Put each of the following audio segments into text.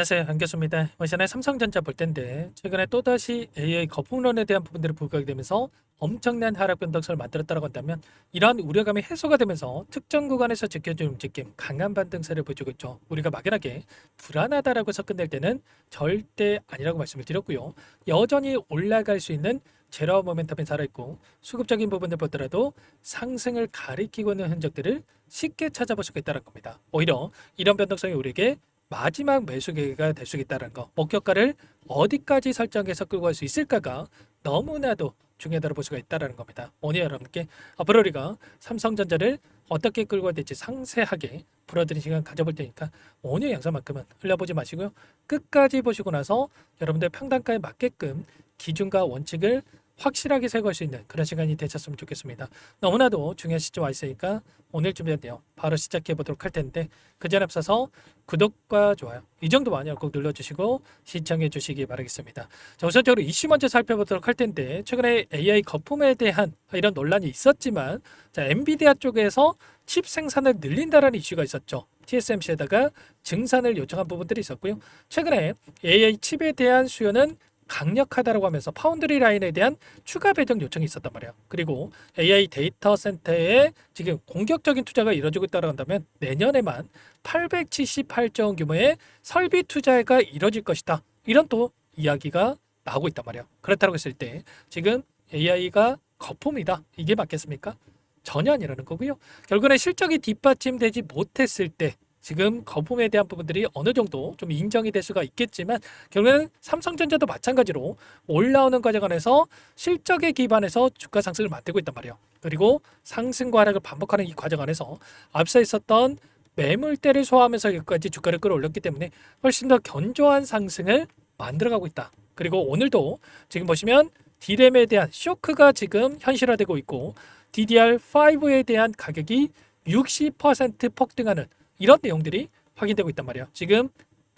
안녕하세요. 안교수입니다. 이번에 삼성전자 볼 텐데 최근에 또다시 AI 거품론에 대한 부분들이 부각이 되면서 엄청난 하락 변동성을 만들었다고 한다면 이러한 우려감이 해소가 되면서 특정 구간에서 지켜준 움직임, 강한 반등세를 보여주고 있죠. 우리가 막연하게 불안하다라고 해서 끝낼 때는 절대 아니라고 말씀을 드렸고요. 여전히 올라갈 수 있는 제로 모멘텀이 살아있고 수급적인 부분을 보더라도 상승을 가리키고 있는 흔적들을 쉽게 찾아볼 수가 있다는 겁니다. 오히려 이런 변동성이 우리에게 마지막 매수 계기가 될 수 있다는 거, 목표가를 어디까지 설정해서 끌고 갈 수 있을까가 너무나도 중요하다고 볼 수가 있다는 겁니다. 오늘 여러분께 앞으로 우리가 삼성전자를 어떻게 끌고 가야 될지 상세하게 풀어드린 시간 가져볼 테니까 오늘 영상만큼은 흘려보지 마시고요. 끝까지 보시고 나서 여러분들 평단가에 맞게끔 기준과 원칙을 확실하게 세울 수 있는 그런 시간이 되셨으면 좋겠습니다. 너무나도 중요한 시점 와 있으니까 오늘 준비한 내용 바로 시작해 보도록 할 텐데 그 전에 앞서서 구독과 좋아요 이 정도만요 꼭 눌러주시고 시청해 주시기 바라겠습니다. 자, 우선적으로 이슈 먼저 살펴보도록 할 텐데 최근에 AI 거품에 대한 이런 논란이 있었지만 자, 엔비디아 쪽에서 칩 생산을 늘린다라는 이슈가 있었죠. TSMC에다가 증산을 요청한 부분들이 있었고요. 최근에 AI 칩에 대한 수요는 강력하다라고 하면서 파운드리 라인에 대한 추가 배정 요청이 있었단 말이에요. 그리고 AI 데이터 센터에 지금 공격적인 투자가 이루어지고 있다고 한다면 내년에만 878조 원 규모의 설비 투자가 이루어질 것이다. 이런 또 이야기가 나오고 있단 말이에요. 그렇다고 했을 때 지금 AI가 거품이다. 이게 맞겠습니까? 전혀 아니라는 거고요. 결국에는 실적이 뒷받침되지 못했을 때 지금 거품에 대한 부분들이 어느 정도 좀 인정이 될 수가 있겠지만 결국에는 삼성전자도 마찬가지로 올라오는 과정 안에서 실적에 기반해서 주가 상승을 만들고 있단 말이에요. 그리고 상승과 하락을 반복하는 이 과정 안에서 앞서 있었던 매물대를 소화하면서 여기까지 주가를 끌어올렸기 때문에 훨씬 더 견조한 상승을 만들어가고 있다. 그리고 오늘도 지금 보시면 D램에 대한 쇼크가 지금 현실화되고 있고 DDR5에 대한 가격이 60% 폭등하는 이런 내용들이 확인되고 있단 말이에요. 지금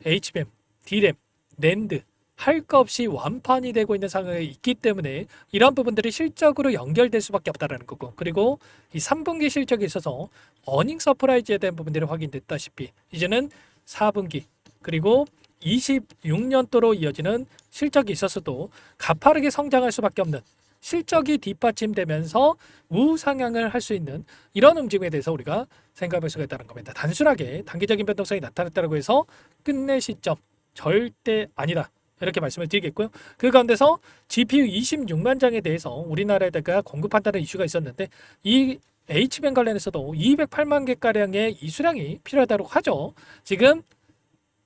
HBM, D램, 낸드 할 거 없이 완판이 되고 있는 상황에 있기 때문에 이런 부분들이 실적으로 연결될 수밖에 없다라는 거고 그리고 이 3분기 실적에 있어서 어닝 서프라이즈에 대한 부분들이 확인됐다시피 이제는 4분기 그리고 26년도로 이어지는 실적이 있어서도 가파르게 성장할 수밖에 없는 실적이 뒷받침되면서 우상향을 할 수 있는 이런 움직임에 대해서 우리가 생각할 수가 있다는 겁니다. 단순하게 단기적인 변동성이 나타났다고 해서 끝낼 시점 절대 아니다. 이렇게 말씀을 드리겠고요. 그 가운데서 GPU 26만 장에 대해서 우리나라에다가 공급한다는 이슈가 있었는데 이 HBM 관련해서도 208만 개가량의 이 수량이 필요하다고 하죠. 지금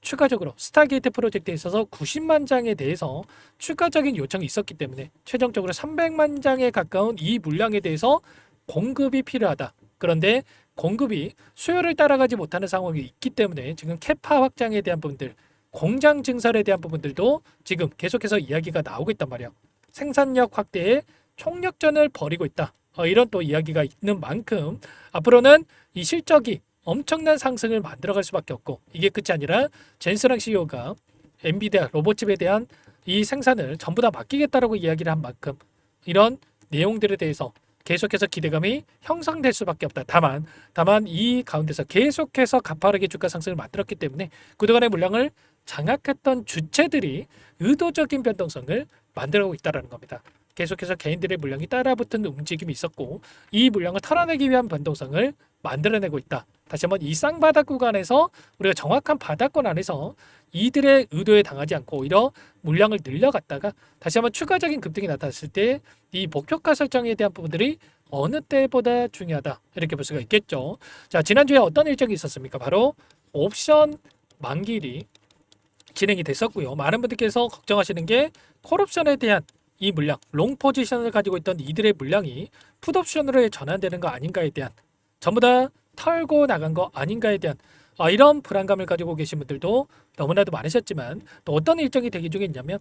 추가적으로 스타게이트 프로젝트에 있어서 90만 장에 대해서 추가적인 요청이 있었기 때문에 최종적으로 300만 장에 가까운 이 물량에 대해서 공급이 필요하다. 그런데 공급이 수요를 따라가지 못하는 상황이 있기 때문에 지금 캐파 확장에 대한 부분들, 공장 증설에 대한 부분들도 지금 계속해서 이야기가 나오고 있단 말이에요. 생산력 확대에 총력전을 벌이고 있다. 이런 또 이야기가 있는 만큼 앞으로는 이 실적이 엄청난 상승을 만들어갈 수밖에 없고 이게 끝이 아니라 젠스랑 CEO가 엔비디아 로봇칩에 대한 이 생산을 전부 다 맡기겠다라고 이야기를 한 만큼 이런 내용들에 대해서 계속해서 기대감이 형성될 수밖에 없다. 다만 이 가운데서 계속해서 가파르게 주가 상승을 만들었기 때문에 그동안의 물량을 장악했던 주체들이 의도적인 변동성을 만들어가고 있다는 겁니다. 계속해서 개인들의 물량이 따라붙은 움직임이 있었고 이 물량을 털어내기 위한 변동성을 만들어내고 있다. 다시 한번 이 쌍바닥 구간에서 우리가 정확한 바닥권 안에서 이들의 의도에 당하지 않고 오히려 물량을 늘려갔다가 다시 한번 추가적인 급등이 나타났을 때 이 목표가 설정에 대한 부분들이 어느 때보다 중요하다. 이렇게 볼 수가 있겠죠. 자, 지난주에 어떤 일정이 있었습니까? 바로 옵션 만기일이 진행이 됐었고요. 많은 분들께서 걱정하시는 게 콜옵션에 대한 이 물량, 롱 포지션을 가지고 있던 이들의 물량이 풋옵션으로 전환되는 거 아닌가에 대한 전부 다 털고 나간 거 아닌가에 대한 이런 불안감을 가지고 계신 분들도 너무나도 많으셨지만 또 어떤 일정이 대기 중에 있냐면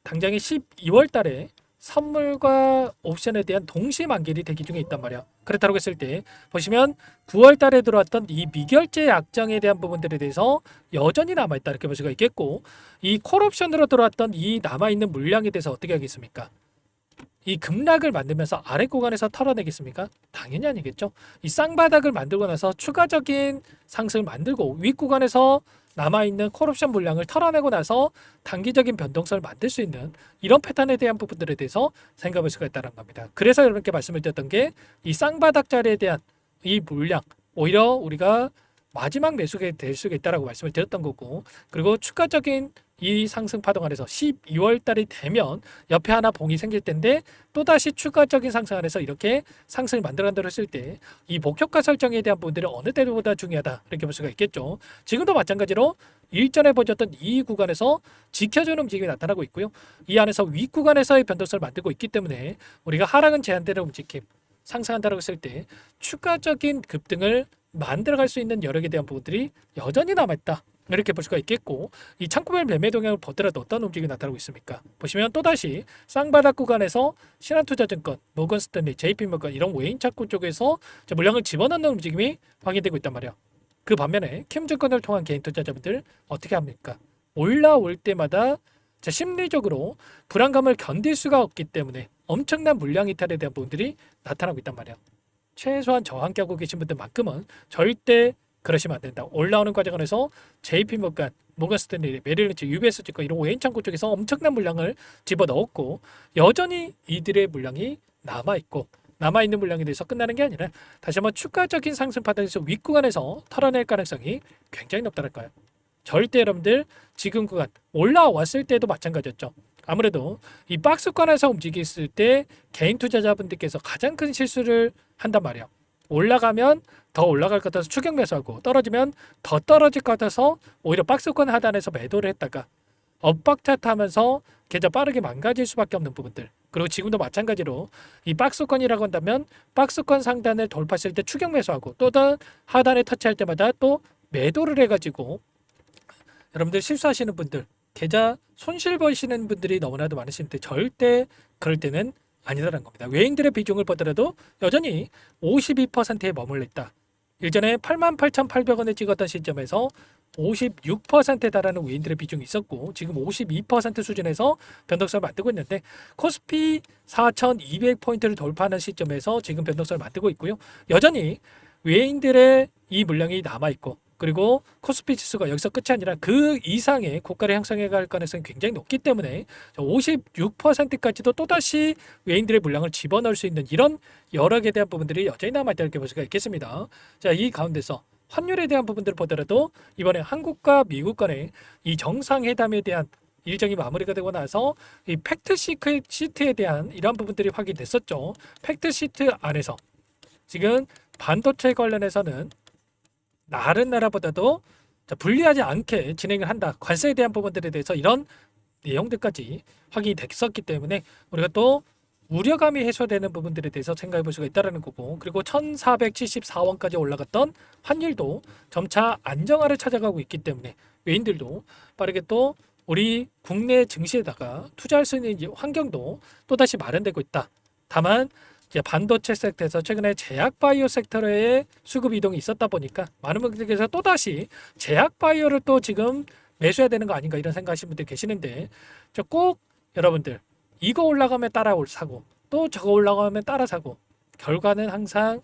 당장에 12월 달에 선물과 옵션에 대한 동시 만기일이 대기 중에 있단 말이야. 그렇다고 했을 때 보시면 9월 달에 들어왔던 이 미결제 약정에 대한 부분들에 대해서 여전히 남아있다 이렇게 볼 수가 있겠고 이 콜옵션으로 들어왔던 이 남아있는 물량에 대해서 어떻게 하겠습니까? 이 급락을 만들면서 아래 구간에서 털어내겠습니까? 당연히 아니겠죠. 이 쌍바닥을 만들고 나서 추가적인 상승을 만들고 윗 구간에서 남아있는 콜옵션 물량을 털어내고 나서 단기적인 변동성을 만들 수 있는 이런 패턴에 대한 부분들에 대해서 생각할 수가 있다는 겁니다. 그래서 여러분께 말씀을 드렸던 게 이 쌍바닥 자리에 대한 이 물량 오히려 우리가 마지막 매수가 될 수가 있다라고 말씀을 드렸던 거고, 그리고 추가적인 이 상승 파동 안에서 12월 달이 되면 옆에 하나 봉이 생길 텐데 또다시 추가적인 상승 안에서 이렇게 상승을 만들어낸다고 했을 때 이 목표가 설정에 대한 부분들이 어느 때보다 중요하다 이렇게 볼 수가 있겠죠. 지금도 마찬가지로 일전에 보셨던 이 구간에서 지켜주는 움직임이 나타나고 있고요. 이 안에서 윗 구간에서의 변동성을 만들고 있기 때문에 우리가 하락은 제한되는 움직임, 상승한다고 했을 때 추가적인 급등을 만들어갈 수 있는 여력에 대한 부분들이 여전히 남아있다 이렇게 볼 수가 있겠고, 이 창구별 매매 동향을 보더라도 어떤 움직임이 나타나고 있습니까? 보시면 또다시 쌍바닥 구간에서 신한투자증권, 모건스탠리, JP모건 이런 외인 창구 쪽에서 물량을 집어넣는 움직임이 확인되고 있단 말이야. 그 반면에 킴증권을 통한 개인 투자자분들 어떻게 합니까? 올라올 때마다 심리적으로 불안감을 견딜 수가 없기 때문에 엄청난 물량 이탈에 대한 부분들이 나타나고 있단 말이야. 최소한 저와 함께 하고 계신 분들만큼은 절대 그러시면 안 된다. 올라오는 과정 안에서 JP모건, 모건스탠리, 메릴린치, UBS 증권 이런 외인 창구 쪽에서 엄청난 물량을 집어넣었고 여전히 이들의 물량이 남아있고, 남아있는 물량에 대해서 끝나는 게 아니라 다시 한번 추가적인 상승 파동에서 윗구간에서 털어낼 가능성이 굉장히 높다는 거예요. 절대 여러분들 지금 구간 올라왔을 때도 마찬가지였죠. 아무래도 이 박스권에서 움직였을 때 개인 투자자분들께서 가장 큰 실수를 한단 말이에요. 올라가면 더 올라갈 것 같아서 추격 매수하고 떨어지면 더 떨어질 것 같아서 오히려 박스권 하단에서 매도를 했다가 엇박 차트 하면서 계좌 빠르게 망가질 수밖에 없는 부분들, 그리고 지금도 마찬가지로 이 박스권이라고 한다면 박스권 상단을 돌파했을 때 추격 매수하고 또 하단에 터치할 때마다 또 매도를 해가지고 여러분들 실수하시는 분들, 계좌 손실 보시는 분들이 너무나도 많으신데 절대 그럴 때는 아니다라는 겁니다. 외인들의 비중을 보더라도 여전히 52%에 머물러 있다. 일전에 88,800원을 찍었던 시점에서 56%에 달하는 외인들의 비중이 있었고 지금 52% 수준에서 변동성을 만들고 있는데 코스피 4,200포인트를 돌파하는 시점에서 지금 변동성을 만들고 있고요. 여전히 외인들의 이 물량이 남아있고 그리고 코스피 지수가 여기서 끝이 아니라 그 이상의 고가를 형성해 갈 가능성이 굉장히 높기 때문에 56%까지도 또다시 외인들의 물량을 집어넣을 수 있는 이런 여력에 대한 부분들이 여전히 남아있다 이렇게 볼 수가 있겠습니다. 자, 이 가운데서 환율에 대한 부분들을 보더라도 이번에 한국과 미국 간의 이 정상회담에 대한 일정이 마무리가 되고 나서 이 팩트 시트에 대한 이러한 부분들이 확인됐었죠. 팩트 시트 안에서 지금 반도체 관련해서는 다른 나라보다도 불리하지 않게 진행을 한다. 관세에 대한 부분들에 대해서 이런 내용들까지 확인이 됐었기 때문에 우리가 또 우려감이 해소되는 부분들에 대해서 생각해 볼 수가 있다는 거고, 그리고 1474원까지 올라갔던 환율도 점차 안정화를 찾아가고 있기 때문에 외인들도 빠르게 또 우리 국내 증시에다가 투자할 수 있는 환경도 또다시 마련되고 있다. 다만 이제 반도체 섹터에서 최근에 제약 바이오 섹터의 수급 이동이 있었다 보니까 많은 분들께서 또다시 제약 바이오를 또 지금 매수해야 되는 거 아닌가 이런 생각하시는 분들 계시는데, 꼭 여러분들 이거 올라가면 따라 사고 또 저거 올라가면 따라 사고 결과는 항상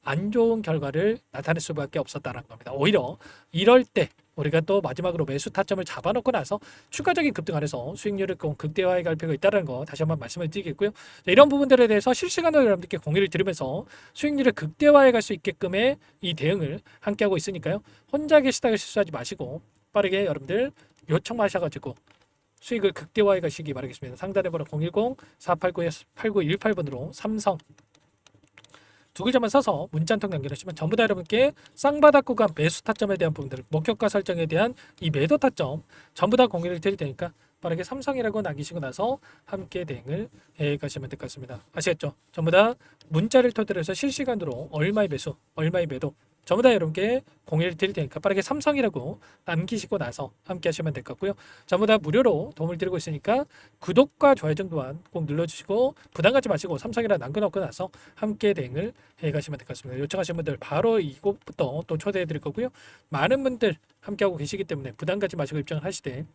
안 좋은 결과를 나타낼 수밖에 없었다는 겁니다. 오히려 이럴 때 우리가 또 마지막으로 매수 타점을 잡아놓고 나서 추가적인 급등 안에서 수익률을 극대화해 갈 필요가 있다는 거 다시 한번 말씀을 드리겠고요. 이런 부분들에 대해서 실시간으로 여러분들께 공유를 드리면서 수익률을 극대화해 갈 수 있게끔의 이 대응을 함께하고 있으니까요. 혼자 계시다가 실수하지 마시고 빠르게 여러분들 요청하셔가지고 수익을 극대화해 가시기 바라겠습니다. 상단에 번호 010-489-8918번으로 삼성 두 글자만 써서 문자 한 통 남겨주시면 전부 다 여러분께 쌍바닥 구간 매수 타점에 대한 부분들, 목표가 설정에 대한 이 매도 타점 전부 다 공유를 드릴 테니까 빠르게 삼성이라고 남기시고 나서 함께 대응을 해 가시면 될 것 같습니다. 아시겠죠? 전부 다 문자를 토대로 해서 실시간으로 얼마의 매수, 얼마의 매도 전부 다 여러분께 공유를 드릴 테니까 빠르게 삼성이라고 남기시고 나서 함께 하시면 될 것 같고요. 전부 다 무료로 도움을 드리고 있으니까 구독과 좋아요 정도만 꼭 눌러주시고 부담 갖지 마시고 삼성이라 남겨놓고 나서 함께 대응을 해가시면 될 것 같습니다. 요청하신 분들 바로 이곳부터 또 초대해 드릴 거고요. 많은 분들 함께하고 계시기 때문에 부담 갖지 마시고 입장을 하시되,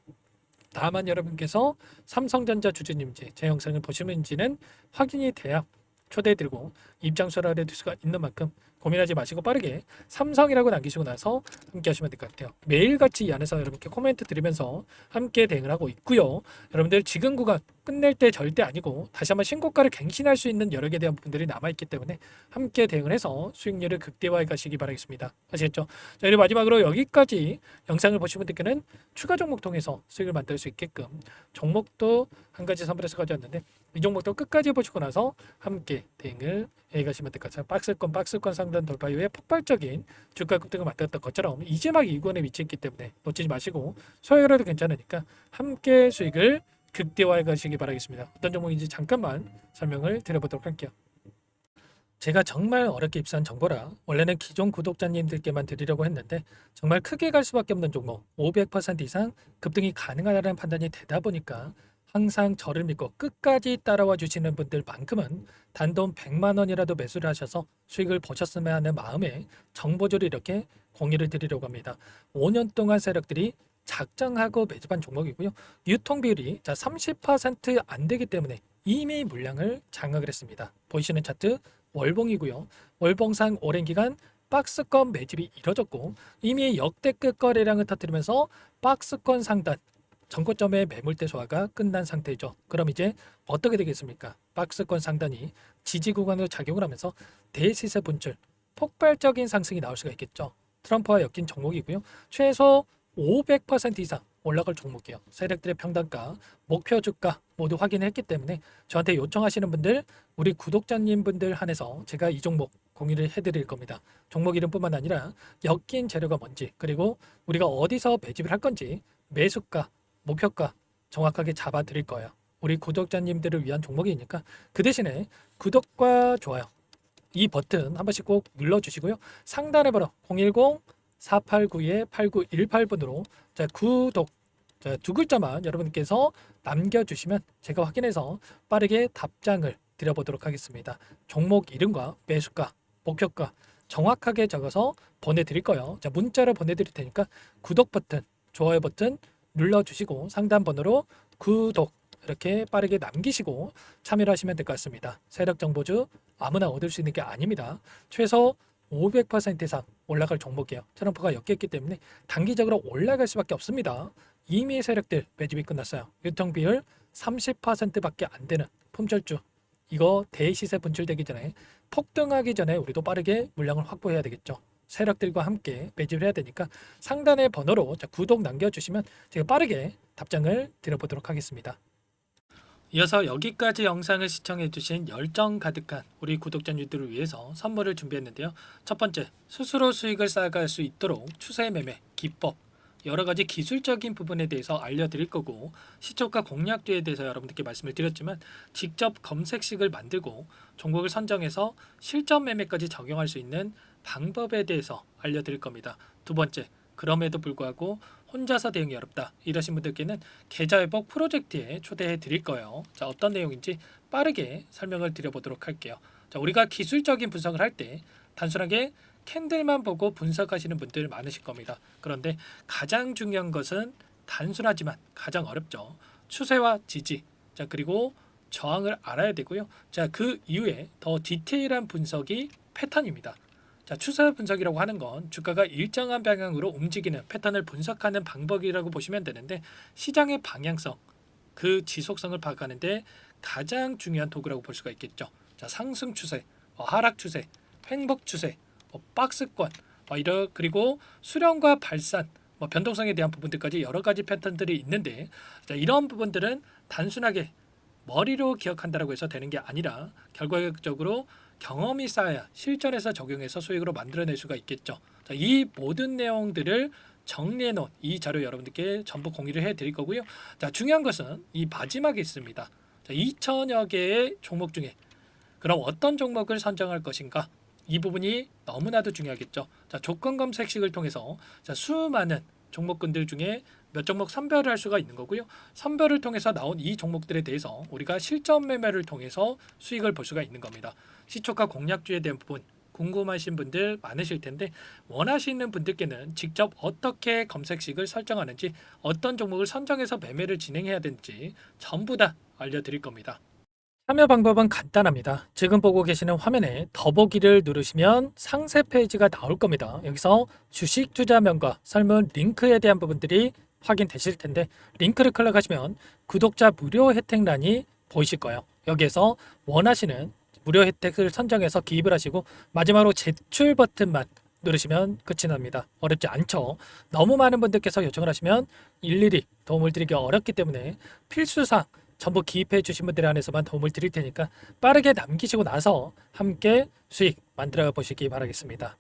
다만 여러분께서 삼성전자 주주님인지 제 영상을 보시는지는 확인이 돼야 초대해드리고 입장 수락을 해둘 수가 있는 만큼 고민하지 마시고 빠르게 삼성이라고 남기시고 나서 함께 하시면 될 것 같아요. 매일같이 이 안에서 여러분께 코멘트 드리면서 함께 대응을 하고 있고요. 여러분들 지금 구간 끝낼 때 절대 아니고 다시 한번 신고가를 갱신할 수 있는 여러 개에 대한 부분들이 남아있기 때문에 함께 대응을 해서 수익률을 극대화해 가시기 바라겠습니다. 아시겠죠? 자, 그리고 마지막으로 여기까지 영상을 보신 분들께는 추가 종목 통해서 수익을 만들 수 있게끔 종목도 한 가지 선물해서 가져왔는데 이 종목도 끝까지 보시고 나서 함께 대응을 해 가시면 될 것 같아요. 박스권 상단 돌파 이후에 폭발적인 주가 급등을 만들었던 것처럼 이제 막 이권에 위치했기 때문에 놓치지 마시고 소액이라도 괜찮으니까 함께 수익을 극대화해 가시기 바라겠습니다. 어떤 종목인지 잠깐만 설명을 드려보도록 할게요. 제가 정말 어렵게 입수한 정보라 원래는 기존 구독자님들께만 드리려고 했는데 정말 크게 갈 수밖에 없는 종목 500% 이상 급등이 가능하다는 판단이 되다 보니까 항상 저를 믿고 끝까지 따라와 주시는 분들만큼은 단돈 100만 원이라도 매수를 하셔서 수익을 보셨으면 하는 마음에 정보조를 이렇게 공유를 드리려고 합니다. 5년 동안 세력들이 작정하고 매집한 종목이고요. 유통 비율이 30%안 되기 때문에 이미 물량을 장악을 했습니다. 보이시는 차트 월봉이고요. 월봉상 오랜 기간 박스권 매집이 이뤄졌고 이미 역대급 거래량을 터뜨리면서 박스권 상단 전고점의 매물대 소화가 끝난 상태죠. 그럼 이제 어떻게 되겠습니까? 박스권 상단이 지지 구간으로 작용을 하면서 대시세 분출, 폭발적인 상승이 나올 수가 있겠죠. 트럼프와 엮인 종목이고요. 최소 500% 이상 올라갈 종목이에요. 세력들의 평단가, 목표 주가 모두 확인했기 때문에 저한테 요청하시는 분들, 우리 구독자님 분들 한해서 제가 이 종목 공유를 해드릴 겁니다. 종목 이름뿐만 아니라 엮인 재료가 뭔지, 그리고 우리가 어디서 매집을 할 건지, 매수가, 목표가 정확하게 잡아 드릴 거예요. 우리 구독자님들을 위한 종목이니까 그 대신에 구독과 좋아요 이 버튼 한 번씩 꼭 눌러주시고요. 상단에 번호 010-489-8918번으로 구독 두 글자만 여러분께서 남겨주시면 제가 확인해서 빠르게 답장을 드려보도록 하겠습니다. 종목 이름과 매수가, 목표가 정확하게 적어서 보내드릴 거예요. 자, 문자로 보내드릴 테니까 구독 버튼, 좋아요 버튼 눌러주시고 상단 번호로 구독 이렇게 빠르게 남기시고 참여를 하시면 될 것 같습니다. 세력 정보주 아무나 얻을 수 있는 게 아닙니다. 최소 500% 이상 올라갈 종목이에요. 트럼프가 엮였기 때문에 단기적으로 올라갈 수밖에 없습니다. 이미 세력들 매집이 끝났어요. 유통 비율 30%밖에 안 되는 품절주. 이거 대시세 분출되기 전에 폭등하기 전에 우리도 빠르게 물량을 확보해야 되겠죠. 세력들과 함께 매집을 해야 되니까 상단의 번호로 구독 남겨주시면 제가 빠르게 답장을 드려보도록 하겠습니다. 이어서 여기까지 영상을 시청해주신 열정 가득한 우리 구독자님들을 위해서 선물을 준비했는데요. 첫 번째, 스스로 수익을 쌓아갈 수 있도록 추세 매매 기법, 여러 가지 기술적인 부분에 대해서 알려드릴 거고 시초가 공략주에 대해서 여러분들께 말씀을 드렸지만 직접 검색식을 만들고 종목을 선정해서 실전 매매까지 적용할 수 있는 방법에 대해서 알려드릴 겁니다. 두 번째, 그럼에도 불구하고 혼자서 대응이 어렵다 이러신 분들께는 계좌회복 프로젝트에 초대해 드릴 거예요. 자, 어떤 내용인지 빠르게 설명을 드려보도록 할게요. 자, 우리가 기술적인 분석을 할 때 단순하게 캔들만 보고 분석하시는 분들 많으실 겁니다. 그런데 가장 중요한 것은 단순하지만 가장 어렵죠. 추세와 지지, 자, 그리고 저항을 알아야 되고요. 자, 그 이후에 더 디테일한 분석이 패턴입니다. 자, 추세 분석이라고 하는 건 주가가 일정한 방향으로 움직이는 패턴을 분석하는 방법이라고 보시면 되는데 시장의 방향성, 그 지속성을 파악하는데 가장 중요한 도구라고 볼 수가 있겠죠. 자, 상승 추세, 하락 추세, 횡복 추세, 박스권, 그리고 수렴과 발산, 변동성에 대한 부분들까지 여러 가지 패턴들이 있는데 자, 이런 부분들은 단순하게 머리로 기억한다고 해서 되는 게 아니라 결과적으로 경험이 쌓아야 실전에서 적용해서 수익으로 만들어낼 수가 있겠죠. 자, 이 모든 내용들을 정리해 놓은 이 자료 여러분들께 전부 공유를 해 드릴 거고요. 자, 중요한 것은 이 마지막에 있습니다. 자, 2천여 개의 종목 중에 그럼 어떤 종목을 선정할 것인가? 이 부분이 너무나도 중요하겠죠. 자, 조건 검색식을 통해서 자, 수많은 종목군들 중에 몇 종목 선별을 할 수가 있는 거고요. 선별을 통해서 나온 이 종목들에 대해서 우리가 실전 매매를 통해서 수익을 볼 수가 있는 겁니다. 시초가 공략주에 대한 부분 궁금하신 분들 많으실 텐데 원하시는 분들께는 직접 어떻게 검색식을 설정하는지 어떤 종목을 선정해서 매매를 진행해야 되는지 전부 다 알려드릴 겁니다. 참여 방법은 간단합니다. 지금 보고 계시는 화면에 더보기를 누르시면 상세 페이지가 나올 겁니다. 여기서 주식 투자명과 설문 링크에 대한 부분들이 확인되실 텐데 링크를 클릭하시면 구독자 무료 혜택란이 보이실 거예요. 여기에서 원하시는 무료 혜택을 선정해서 기입을 하시고 마지막으로 제출 버튼만 누르시면 끝이 납니다. 어렵지 않죠? 너무 많은 분들께서 요청을 하시면 일일이 도움을 드리기 어렵기 때문에 필수사항 전부 기입해 주신 분들 안에서만 도움을 드릴 테니까 빠르게 남기시고 나서 함께 수익 만들어 보시기 바라겠습니다.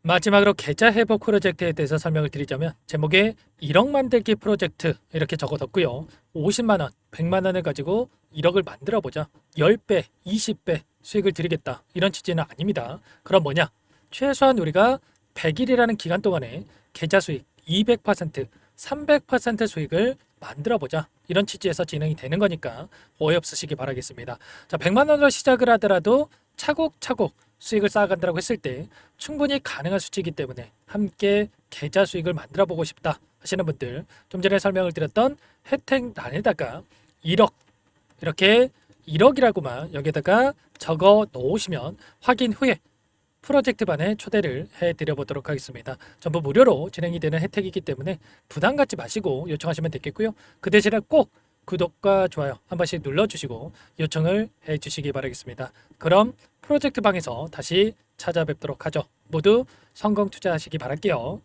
마지막으로 계좌 회복 프로젝트에 대해서 설명을 드리자면 제목에 1억 만들기 프로젝트 이렇게 적어뒀고요. 50만 원, 100만 원을 가지고 1억을 만들어 보자. 10배, 20배 수익을 드리겠다. 이런 취지는 아닙니다. 그럼 뭐냐? 최소한 우리가 100일이라는 기간 동안에 계좌 수익 200%, 300% 수익을 만들어 보자. 이런 취지에서 진행이 되는 거니까 오해 없으시기 바라겠습니다. 자, 100만 원으로 시작을 하더라도 차곡차곡 수익을 쌓아간다고 했을 때 충분히 가능한 수치이기 때문에 함께 계좌 수익을 만들어 보고 싶다 하시는 분들, 좀 전에 설명을 드렸던 혜택란에다가 1억 이렇게 1억이라고만 여기다가 적어 놓으시면 확인 후에 프로젝트 반에 초대를 해드려 보도록 하겠습니다. 전부 무료로 진행이 되는 혜택이기 때문에 부담 갖지 마시고 요청하시면 되겠고요. 그 대신에 꼭 구독과 좋아요 한 번씩 눌러주시고 요청을 해주시기 바라겠습니다. 그럼 프로젝트 방에서 다시 찾아뵙도록 하죠. 모두 성공 투자하시기 바랄게요.